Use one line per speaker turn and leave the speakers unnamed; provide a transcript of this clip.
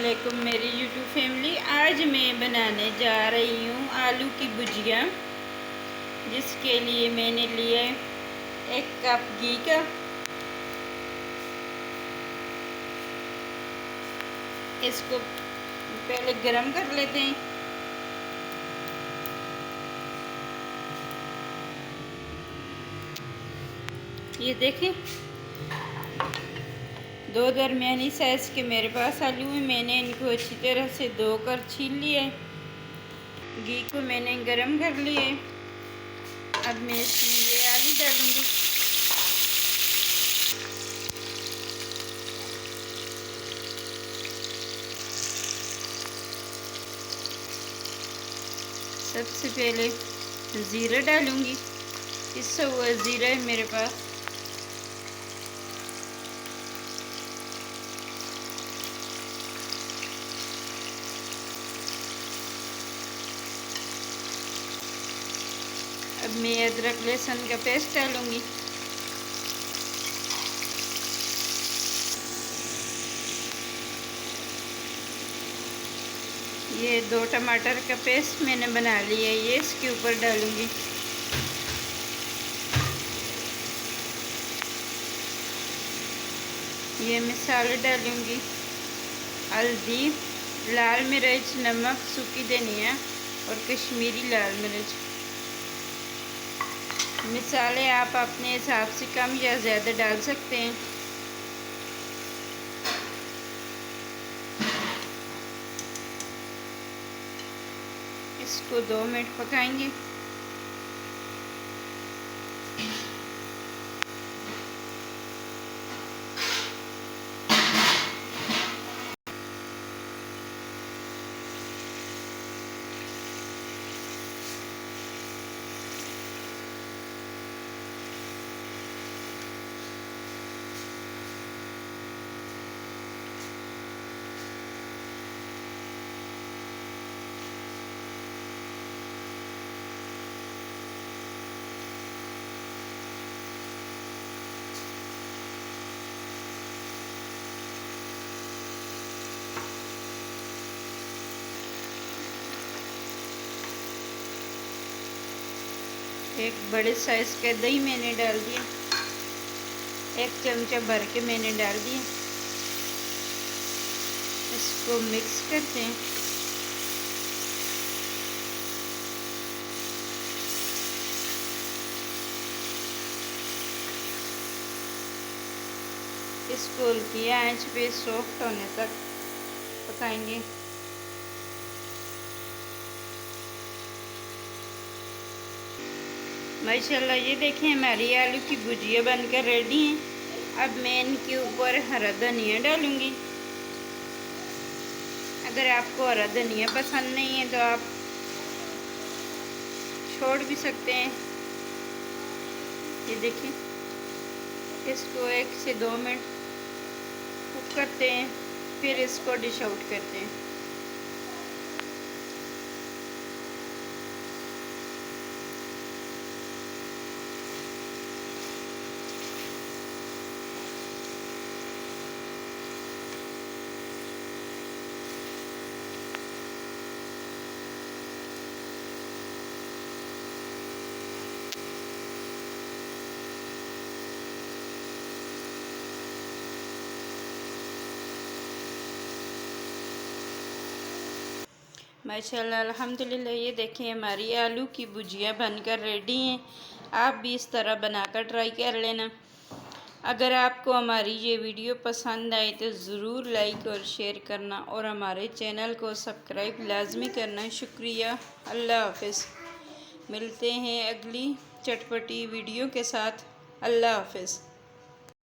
वालेकुम मेरी YouTube family. आज मैं बनाने जा रही हूँ आलू की भुजिया, जिसके लिए मैंने लिया 1 कप घी का। इसको पहले गरम कर लेते हैं। ये देखें, 2 दरमियानी साइज़ के मेरे पास आलू हैं। मैंने इनको अच्छी तरह से धोकर छील लिया है। घी को मैंने गरम कर लिया है। अब मैं इसमें ये आलू डालूंगी। सबसे पहले ज़ीरा डालूंगी। पिसा हुआ ज़ीरा है मेरे पास। अब मैं अदरक लहसुन का पेस्ट डालूंगी। ये 2 टमाटर का पेस्ट मैंने बना लिया है, ये इसके ऊपर डालूंगी। ये मसाले डालूंगी, हल्दी, लाल मिर्च, नमक, सूखी धनिया और कश्मीरी लाल मिर्च। मसाले आप अपने हिसाब से कम या ज़्यादा डाल सकते हैं। इसको 2 मिनट पकाएंगे। एक बड़े साइज़ का दही मैंने डाल दिया, 1 चमचा भर के मैंने डाल दिया। इसको मिक्स करते हैं। इसको हल्की आंच पे सॉफ्ट होने तक पकाएंगे। माशाल्लाह, ये देखें हमारी आलू की भुजिया बनकर रेडी है। अब मैं इनके ऊपर हरा धनिया डालूंगी। अगर आपको हरा धनिया पसंद नहीं है तो आप छोड़ भी सकते हैं। ये देखिए, इसको 1 से 2 मिनट कुक करते हैं, फिर इसको डिश आउट करते हैं। माशाल्लाह, अल्हम्दुलिल्लाह, ये देखें हमारी आलू की भुजिया बनकर रेडी हैं। आप भी इस तरह बनाकर ट्राई कर लेना। अगर आपको हमारी ये वीडियो पसंद आए तो ज़रूर लाइक और शेयर करना और हमारे चैनल को सब्सक्राइब लाजमी करना। शुक्रिया। अल्लाह हाफ़िज़। मिलते हैं अगली चटपटी वीडियो के साथ। अल्लाह हाफ़िज़।